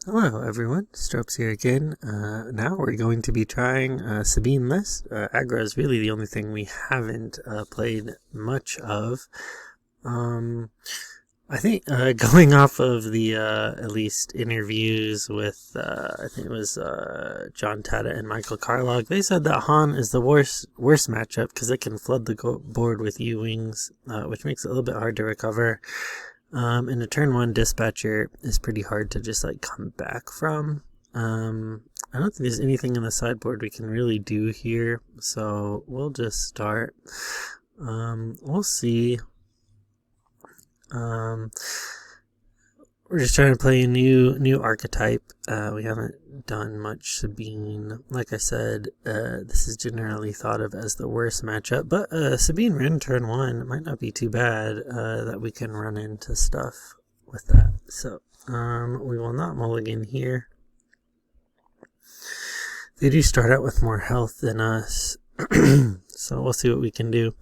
Hello everyone, Stropes here again. Now we're going to be trying Sabine list. Aggro is really the only thing we haven't played much of. I think going off of the at least interviews with I think it was John Tata and Michael Carlog, they said that Han is the worst matchup because it can flood the board with U-wings, which makes it a little bit hard to recover. And a turn 1 dispatcher is pretty hard to just like come back from. I don't think there's anything in the sideboard we can really do here, so we'll just start. We'll see. We're just trying to play a new archetype. We haven't done much Sabine. Like I said, this is generally thought of as the worst matchup, but Sabine Ren turn 1 might not be too bad that we can run into stuff with that. So we will not mulligan here. They do start out with more health than us. So we'll see what we can do.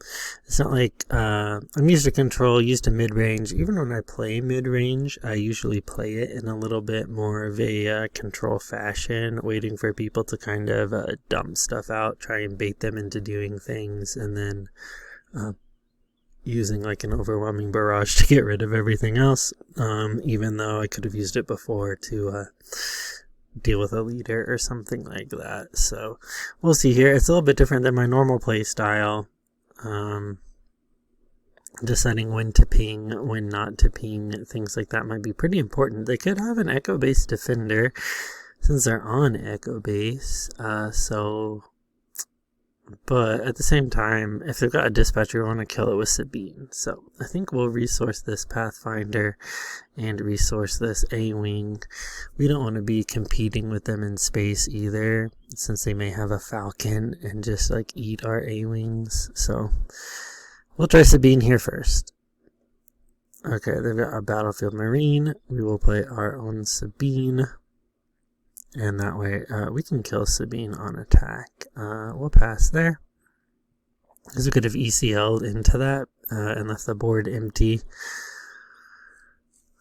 It's not like I'm used to control, used to mid-range. Even when I play mid-range, I usually play it in a little bit more of a control fashion, waiting for people to kind of dump stuff out, try and bait them into doing things, and then using like an overwhelming barrage to get rid of everything else, even though I could have used it before to deal with a leader or something like that. So we'll see here. It's a little bit different than my normal play style. Deciding when to ping, when not to ping, things like that might be pretty important. They could have an echo base defender since they're on echo base. But at the same time, if they've got a dispatcher, we want to kill it with Sabine. So I think we'll resource this Pathfinder and resource this A-Wing. We don't want to be competing with them in space either, since they may have a Falcon and just like eat our A-Wings. So we'll try Sabine here first. Okay, they've got a Battlefield Marine. We will play our own Sabine. And that way, we can kill Sabine on attack. We'll pass there. Because we could have ECL'd into that and left the board empty.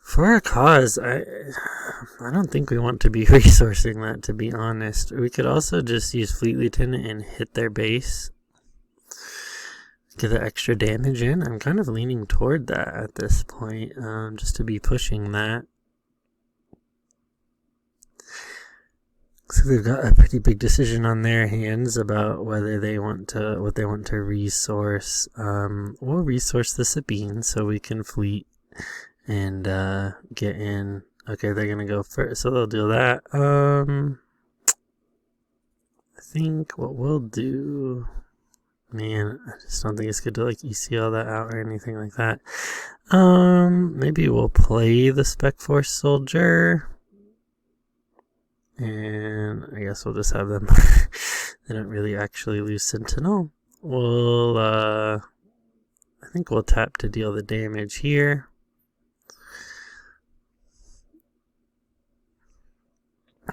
For a cause, I don't think we want to be resourcing that, to be honest. We could also just use Fleet Lieutenant and hit their base. Get the extra damage in. I'm kind of leaning toward that at this point, just to be pushing that. So they've got a pretty big decision on their hands about whether they want to, what they want to resource. We'll resource the Sabine so we can fleet and get in. Okay, they're gonna go first, so they'll do that. I think what we'll do, man, I just don't think it's good to like ECL that out or anything like that. Maybe we'll play the Spec Force Soldier. And I guess we'll just have them. They don't really actually lose Sentinel. We'll, I think we'll tap to deal the damage here.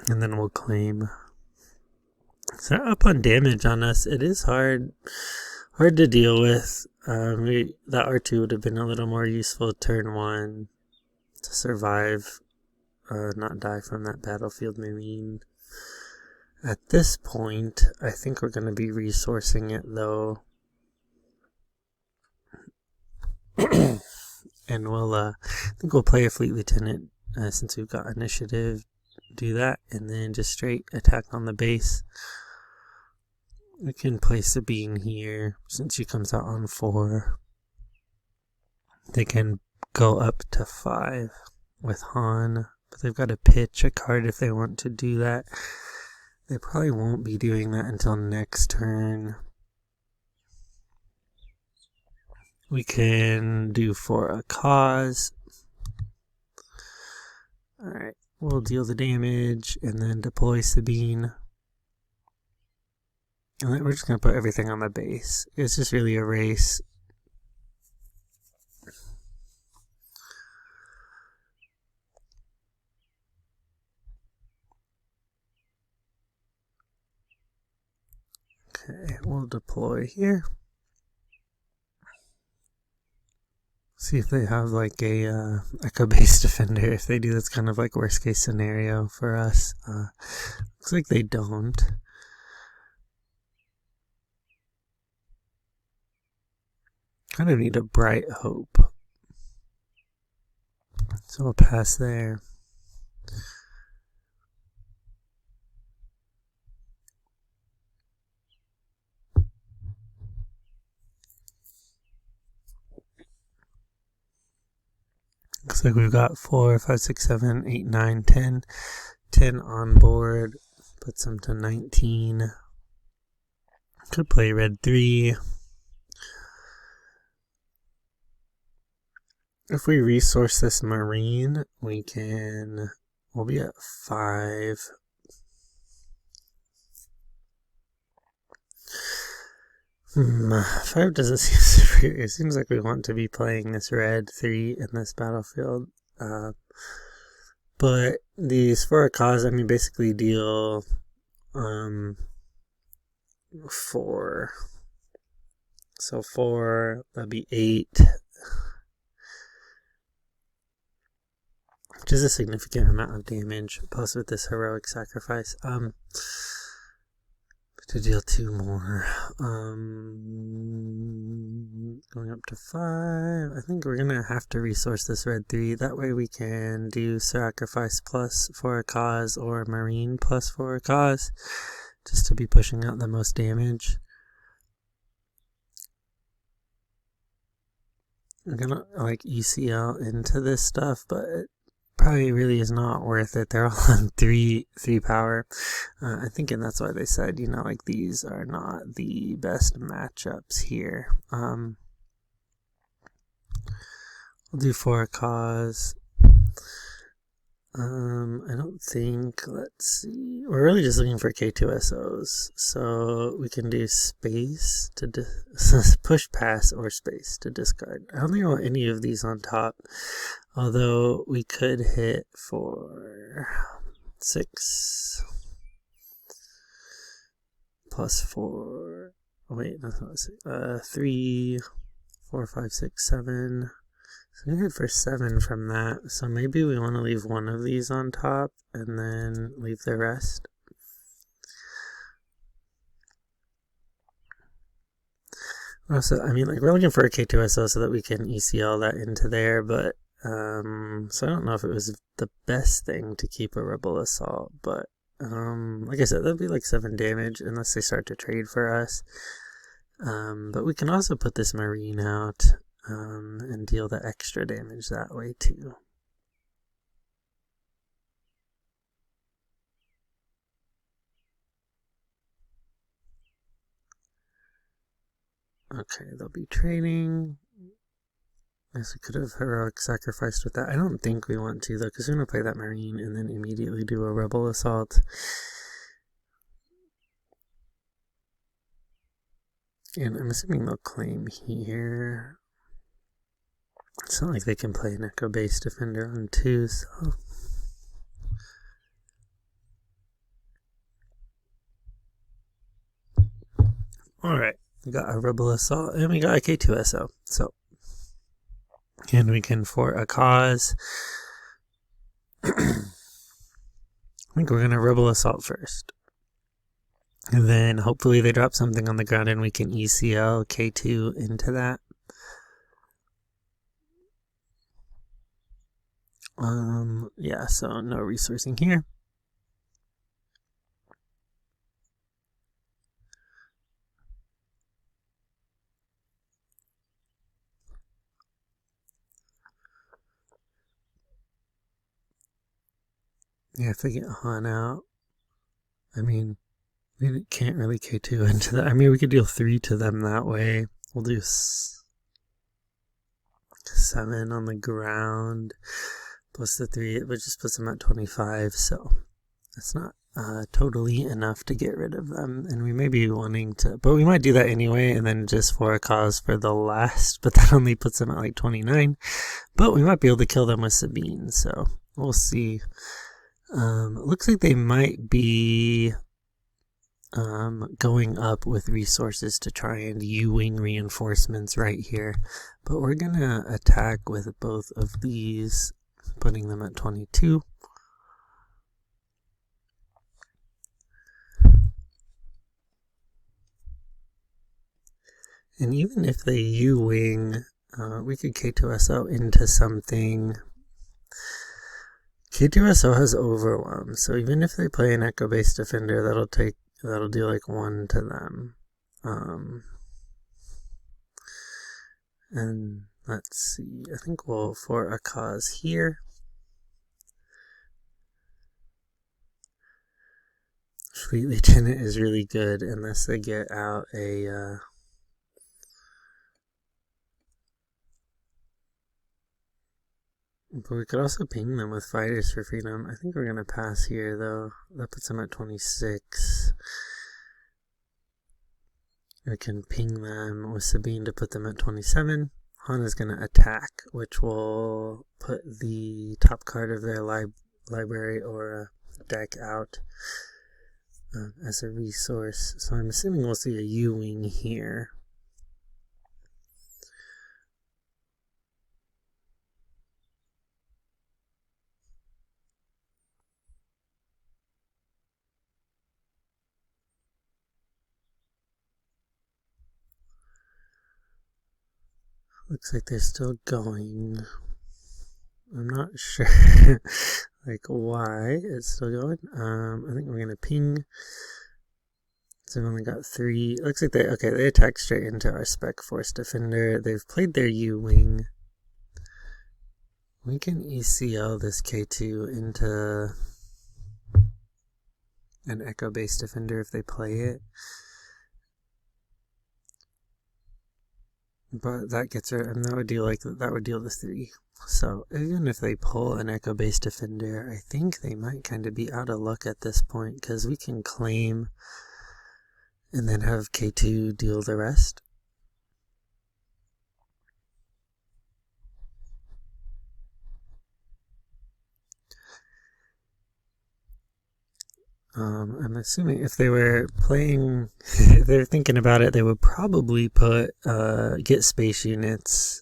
And then we'll claim. So up on damage on us, it is hard to deal with. That R2 would have been a little more useful turn 1 to survive. Not die from that Battlefield Marine. At this point, I think we're going to be resourcing it though. And we'll, I think we'll play a Fleet Lieutenant since we've got initiative. Do that, and then just straight attack on the base. We can play Sabine here since she comes out on 4. They can go up to 5 with Han. But they've got to pitch a card if they want to do that. They probably won't be doing that until next turn. We can do for a cause. Alright, we'll deal the damage and then deploy Sabine. And then we're just going to put everything on the base. It's just really a race. Okay, we'll deploy here. See if they have like a echo-based defender. If they do, that's kind of like worst case scenario for us. Looks like they don't. Kind of need a bright hope. So we'll pass there. Looks like we've got 4, 5, 6, 7, 8, 9, 10. 10 on board. Puts them to 19. Could play red 3. If we resource this marine, we'll be at 5. Five doesn't seem superior. It seems like we want to be playing this red 3 in this battlefield. But these for a cause, I mean, basically deal 4. So 4, that'd be 8. Which is a significant amount of damage, plus with this heroic sacrifice. To deal 2 more. Going up to 5. I think we're gonna have to resource this red 3. That way we can do sacrifice plus for a cause or marine plus for a cause, just to be pushing out the most damage. I'm gonna like ECL into this stuff, but it probably really is not worth it. They're all on 3 power. I think, and that's why they said, you know, like these are not the best matchups here. We'll do for a cause. I don't think, let's see. We're really just looking for K2SOs. So we can do space to push, pass, or space to discard. I don't think I want any of these on top. Although we could hit for 6 plus 4. Oh, wait, that's not 6. 3, 4, 5, 6, 7. So we hit for 7 from that. So maybe we want to leave one of these on top and then leave the rest. Also, I mean, like, we're looking for a K2SO so that we can ECL that into there, but so I don't know if it was the best thing to keep a Rebel Assault, but like I said, that'd be like 7 damage unless they start to trade for us. But we can also put this Marine out and deal the extra damage that way too. Okay, they'll be trading. I guess we could have heroic sacrificed with that. I don't think we want to though, because we're going to play that Marine and then immediately do a Rebel Assault. And I'm assuming they'll claim here. It's not like they can play an Echo-based defender on 2, so... Alright, we got a Rebel Assault, and we got a K2SO, so... And we can, for a cause... I think we're gonna Rebel Assault first. And then, hopefully they drop something on the ground and we can ECL K2 into that. Yeah, so no resourcing here. Yeah, if they get Han out, I mean, we can't really K2 into that. I mean, we could deal 3 to them that way. We'll do 7 on the ground. Plus the 3, it just puts them at 25, so that's not totally enough to get rid of them. And we may be wanting to, but we might do that anyway, and then just for a cause for the last, but that only puts them at like 29. But we might be able to kill them with Sabine, so we'll see. It looks like they might be going up with resources to try and U-wing reinforcements right here. But we're gonna attack with both of these, putting them at 22. And even if they U-wing, we could K2SO into something. K2SO has overwhelm, so even if they play an echo-based defender, that'll do like 1 to them. And let's see, I think we'll for a cause here. Fleet Lieutenant is really good unless they get out a but we could also ping them with Fighters for Freedom. I think we're going to pass here, though. That puts them at 26. We can ping them with Sabine to put them at 27. Han is going to attack, which will put the top card of their library or deck out as a resource. So I'm assuming we'll see a U-wing here. Looks like they're still going. I'm not sure like why it's still going. I think we're gonna ping. So we've only got 3. Looks like they attack straight into our Spec Force Defender. They've played their U-wing. We can ECL this K2 into an Echo-based Defender if they play it. But that gets her, and that would deal the 3. So even if they pull an Echo-based Defender, I think they might kind of be out of luck at this point, because we can claim and then have K2 deal the rest. I'm assuming if they were playing, if they were thinking about it, they would probably put get space units.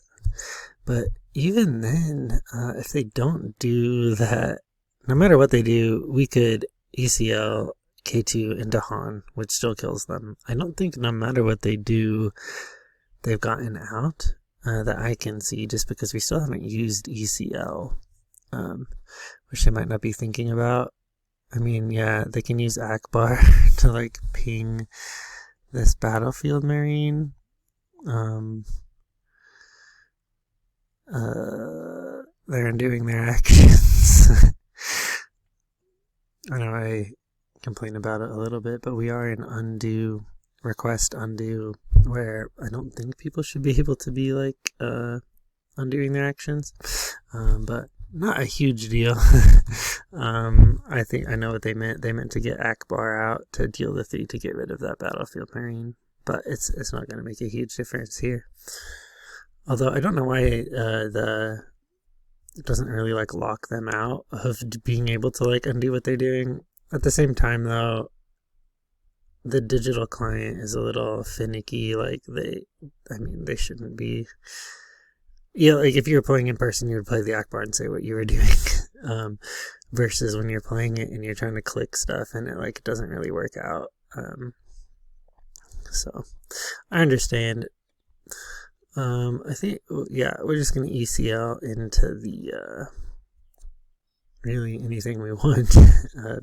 But even then, if they don't do that, no matter what they do, we could ECL K2 into Han, which still kills them. I don't think no matter what they do, they've gotten out that I can see, just because we still haven't used ECL, which they might not be thinking about. I mean, yeah, they can use Akbar to like ping this battlefield marine. They're undoing their actions. I know I complain about it a little bit, but we are in request undo, where I don't think people should be able to be like undoing their actions, but not a huge deal. I think I know what they meant. They meant to get Akbar out to deal the 3 to get rid of that battlefield marine, but it's not going to make a huge difference here. Although I don't know why it doesn't really like lock them out of being able to like undo what they're doing. At the same time, though, the digital client is a little finicky. Like they shouldn't be. Yeah, like if you were playing in person, you would play the Akbar and say what you were doing. Versus when you're playing it and you're trying to click stuff and it like doesn't really work out. So I understand. I think, yeah, we're just going to ECL into the, really anything we want,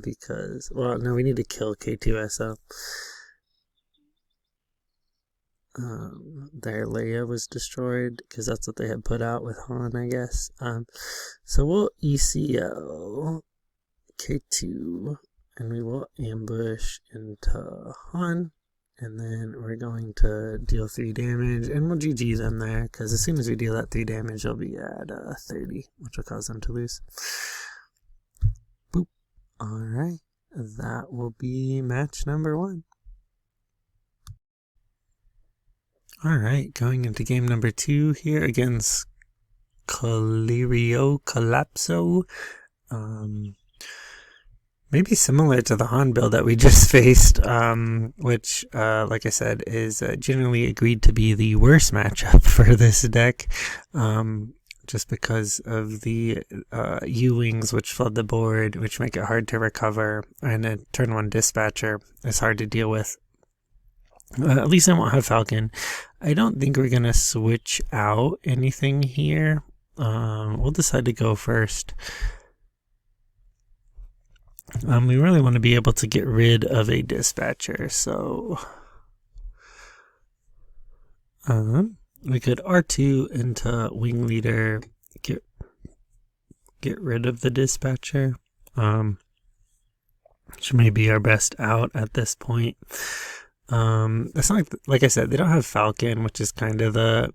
because, well, no, we need to kill K2SO. Their Leia was destroyed, because that's what they had put out with Han, I guess. So we'll ECL K2, and we will ambush into Han. And then we're going to deal 3 damage, and we'll GG them there, because as soon as we deal that 3 damage, they'll be at 30, which will cause them to lose. Boop. Alright, that will be match number 1. Alright, going into game number 2 here against Collirio Collapso. maybe similar to the Han build that we just faced, which, like I said, is generally agreed to be the worst matchup for this deck, just because of the U-Wings, which flood the board, which make it hard to recover, and a turn 1 Dispatcher is hard to deal with. At least I won't have Falcon. I don't think we're going to switch out anything here. We'll decide to go first. We really want to be able to get rid of a Dispatcher, so we could R2 into Wing Leader, get rid of the Dispatcher, which may be our best out at this point. It's not like I said, they don't have Falcon, which is kind of the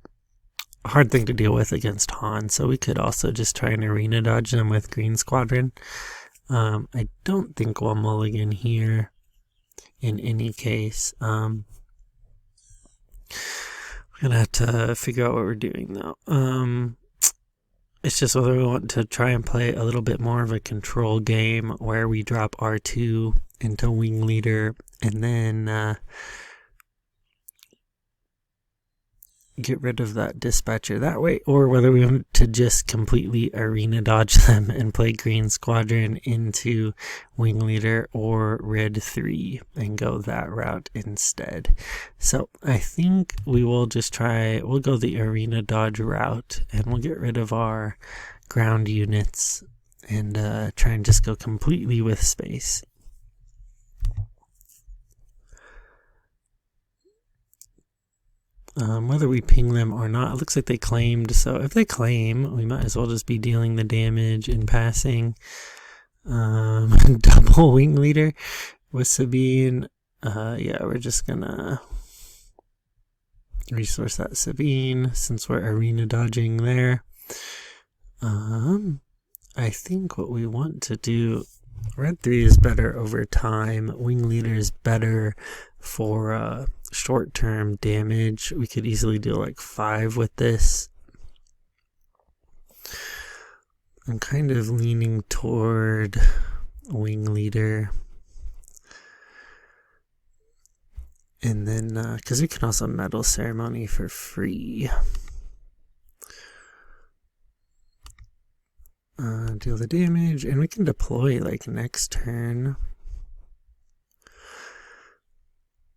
hard thing to deal with against Han, so we could also just try and arena dodge them with Green Squadron. I don't think we'll mulligan here in any case. We're gonna have to figure out what we're doing though. It's just whether we want to try and play a little bit more of a control game where we drop R2 into Wing Leader and then get rid of that Dispatcher that way, or whether we want to just completely arena dodge them and play Green Squadron into Wing Leader or Red 3 and go that route instead. So I think we will just we'll go the arena dodge route and we'll get rid of our ground units and try and just go completely with space. Whether we ping them or not, it looks like they claimed, so if they claim, we might as well just be dealing the damage in passing. Double Wing Leader with Sabine. Yeah, we're just gonna resource that Sabine since we're arena dodging there. I think what we want to do, Red 3 is better over time. Wing Leader is better for short-term damage. We could easily do like 5 with this. I'm kind of leaning toward Wing Leader. And then, because we can also Medal Ceremony for free. Deal the damage, and we can deploy like next turn.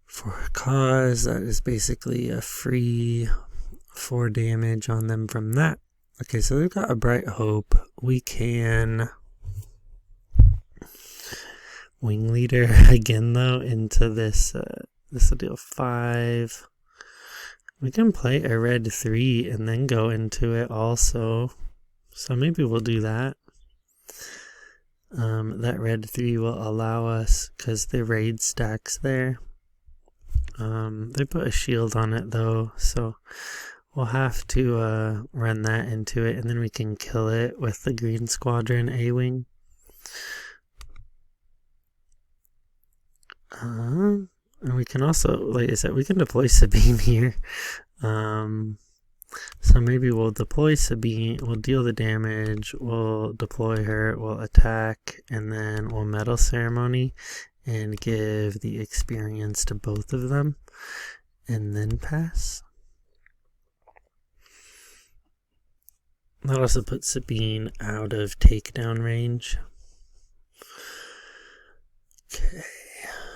For a cause, that is basically a free 4 damage on them from that. Okay, so they've got a Bright Hope. We can Wing Leader again though into this. This will deal 5. We can play a Red 3 and then go into it also. So maybe we'll do that. That Red 3 will allow us, because the raid stacks there. They put a shield on it though, so we'll have to run that into it, and then we can kill it with the Green Squadron A-Wing. And we can also, like I said, we can deploy Sabine here. So maybe we'll deploy Sabine, we'll deal the damage, we'll deploy her, we'll attack, and then we'll Medal Ceremony and give the experience to both of them, and then pass. That also puts Sabine out of takedown range. Okay.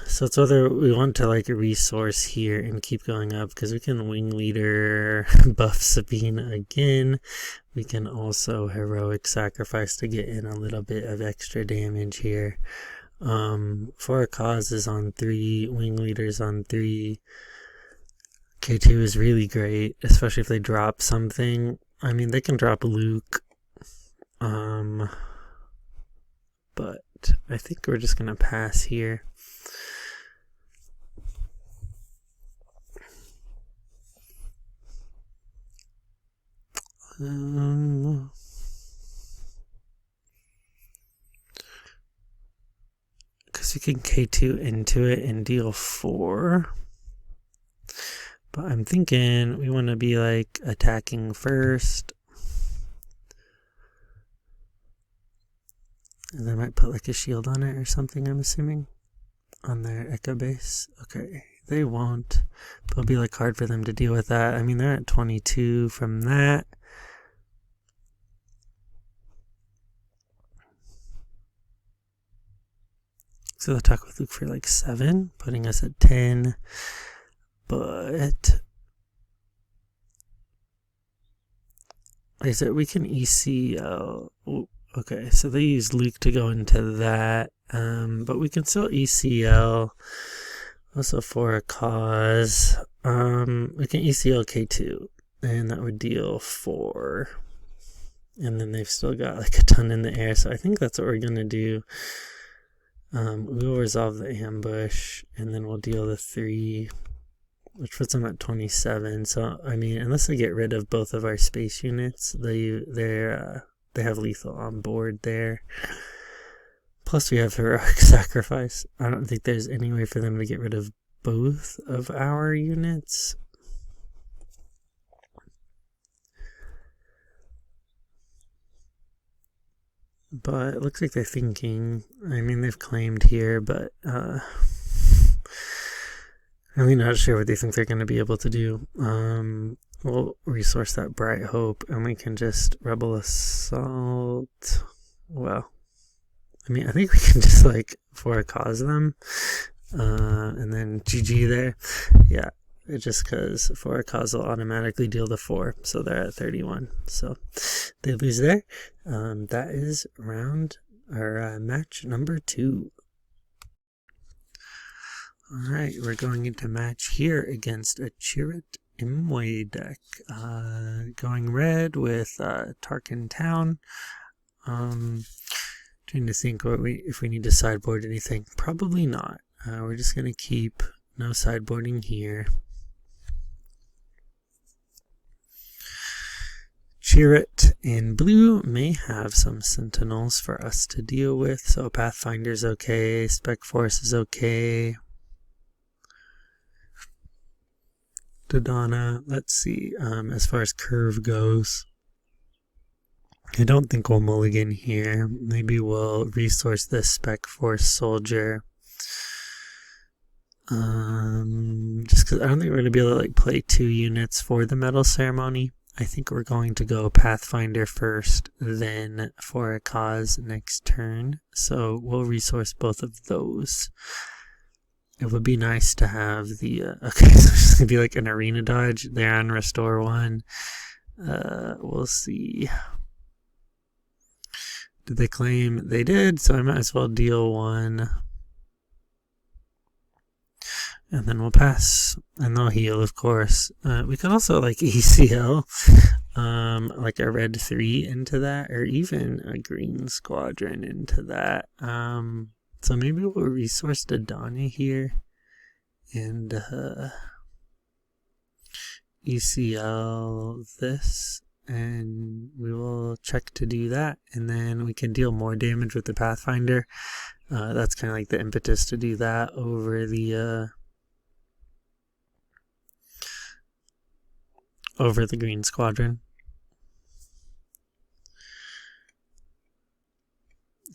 So it's whether we want to like resource here and keep going up, because we can Wing Leader buff Sabine again. We can also Heroic Sacrifice to get in a little bit of extra damage here. For a cause is on 3, Wing Leader's on 3. K2 is really great, especially if they drop something. I mean, they can drop Luke. But I think we're just gonna pass here. Because we can K2 into it and deal 4. But I'm thinking we want to be like attacking first. And they might put like a shield on it or something, I'm assuming, on their Echo base. Okay, they won't. But it'll be like hard for them to deal with that. I mean, they're at 22 from that. So they'll attack with Luke for like 7, putting us at 10. But like I said, we can ECL. Okay, so they use Luke to go into that. But we can still ECL also for a cause. We can ECL K2, and that would deal 4. And then they've still got like a ton in the air, so I think that's what we're gonna do. We will resolve the ambush, and then we'll deal the 3, which puts them at 27. So I mean, unless they get rid of both of our space units, they have lethal on board there. Plus we have heroic sacrifice. I don't think there's any way for them to get rid of both of our units. But it looks like they're thinking. I mean, they've claimed here, but I'm really not sure what they think they're going to be able to do. We'll resource that Bright Hope, and we can just Rebel Assault. Well, I mean, I think we can just, like, for a cause them, and then GG there. Yeah, just because for a cause will automatically deal the 4, so they're at 31. So they lose there. That is match number 2. Alright, we're going into match here against a Chirrut Imwe deck. Going red with Tarkin Town. Trying to think if we need to sideboard anything. Probably not. We're just going to keep no sideboarding here. Chirrut in blue may have some Sentinels for us to deal with. So Pathfinder's okay. Spec Force is okay. Dodonna, let's see, as far as curve goes, I don't think we'll mulligan here. Maybe we'll resource this Spec Force Soldier. Just because I don't think we're going to be able to like play 2 units for the Medal Ceremony. I think we're going to go Pathfinder first, then for a cause next turn. So we'll resource both of those. It would be nice to have the, okay, so it's going to be like an arena dodge there on Restore 1. We'll see. Did they claim? They did, so I might as well deal 1. And then we'll pass, and they'll heal, of course. We could also, like, ECL, like a red 3 into that, or even a green squadron into that. So maybe we'll resource Dodonna here and ECL this, and we will check to do that, and then we can deal more damage with the Pathfinder. That's kind of like the impetus to do that over the green squadron.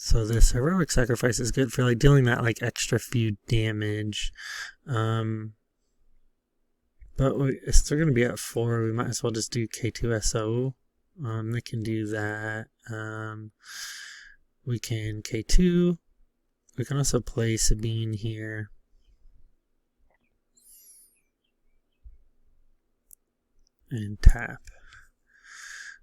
So this heroic sacrifice is good for like dealing that like extra few damage. But it's still going to be at 4. We might as well just do K2SO. They can do that. We can K2. We can also play Sabine here. And tap.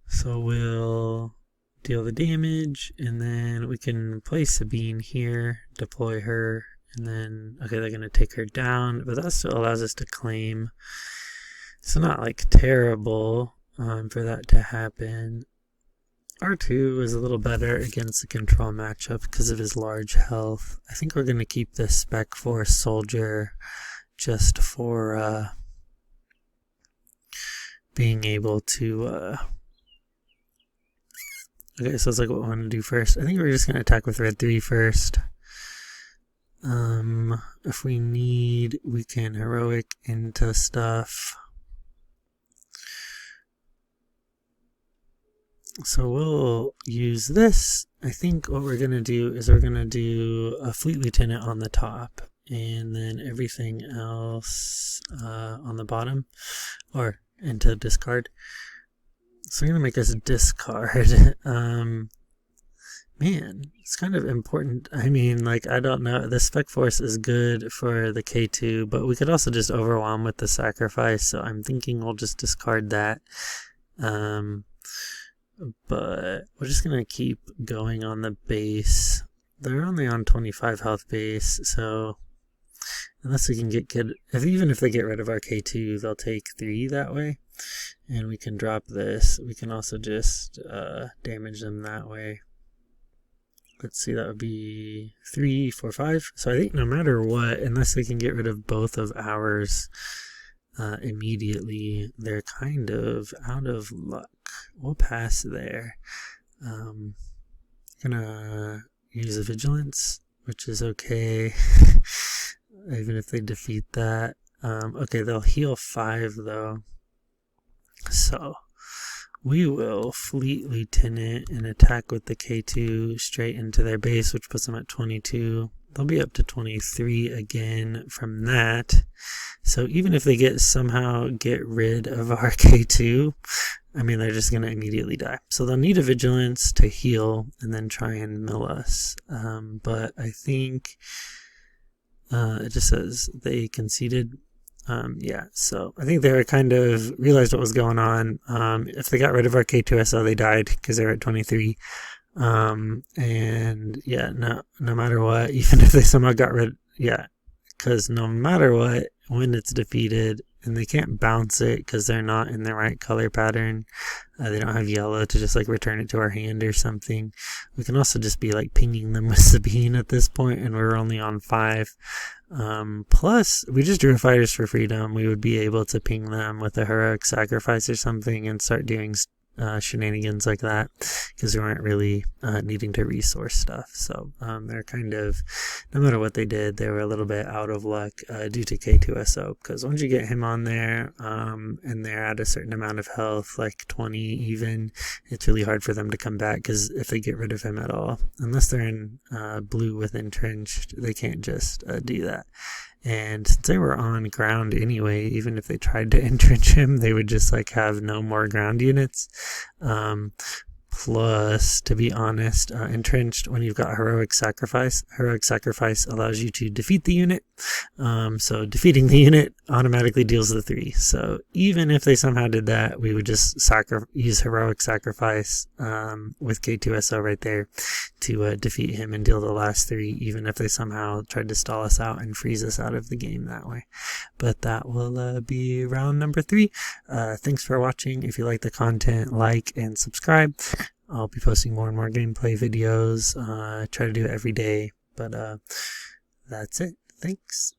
So we'll deal the damage, and then we can play Sabine here, deploy her, and then, okay, they're going to take her down, but that still allows us to claim. It's not like terrible for that to happen. R2 is a little better against the control matchup because of his large health. I think we're going to keep this Spec Force Soldier just for being able to okay, so it's like what we want to do first. I think we're just going to attack with red 3 first. If we need, we can heroic into stuff. So we'll use this. I think what we're going to do is we're going to do a Fleet Lieutenant on the top, and then everything else on the bottom, or into discard. So I'm going to make us discard. Man, it's kind of important. I mean, like, I don't know. The Spec Force is good for the K2, but we could also just overwhelm with the sacrifice. So I'm thinking we'll just discard that. But we're just going to keep going on the base. They're only on 25 health base, so unless we can even if they get rid of our K2, they'll take 3 that way. And we can drop this. We can also just damage them that way. Let's see, that would be 3, 4, 5. So I think no matter what, unless they can get rid of both of ours immediately, they're kind of out of luck. We'll pass there. Gonna use a Vigilance, which is okay, even if they defeat that. Okay, they'll heal 5 though. So we will Fleet Lieutenant and attack with the K2 straight into their base, which puts them at 22. They'll be up to 23 again from that. So even if they somehow get rid of our K2, I mean, they're just going to immediately die. So they'll need a Vigilance to heal and then try and mill us. But I think it just says they conceded. Yeah, so I think they kind of realized what was going on. If they got rid of our K2SO, they died because they were at 23. And yeah, no matter what, even if they somehow got rid, yeah, because no matter what, when it's defeated, and they can't bounce it because they're not in the right color pattern, they don't have yellow to just like return it to our hand or something. We can also just be like pinging them with Sabine at this point, and we're only on 5. Plus, we just drew Fighters for Freedom. We would be able to ping them with a heroic sacrifice or something and start doing shenanigans like that, because we weren't really needing to resource stuff. So they're kind of, no matter what they did, they were a little bit out of luck due to K2SO, because once you get him on there and they're at a certain amount of health, like 20 even, it's really hard for them to come back, because if they get rid of him at all, unless they're in blue with entrenched, they can't just do that. And since they were on ground anyway, even if they tried to entrench him, they would just like have no more ground units. Plus, to be honest, entrenched, when you've got heroic sacrifice allows you to defeat the unit. So defeating the unit automatically deals the 3. So even if they somehow did that, we would just use heroic sacrifice with K2SO right there to defeat him and deal the last 3, even if they somehow tried to stall us out and freeze us out of the game that way. But that will be round number 3. Thanks for watching. If you like the content, like and subscribe. I'll be posting more and more gameplay videos. Try to do it every day, but that's it. Thanks.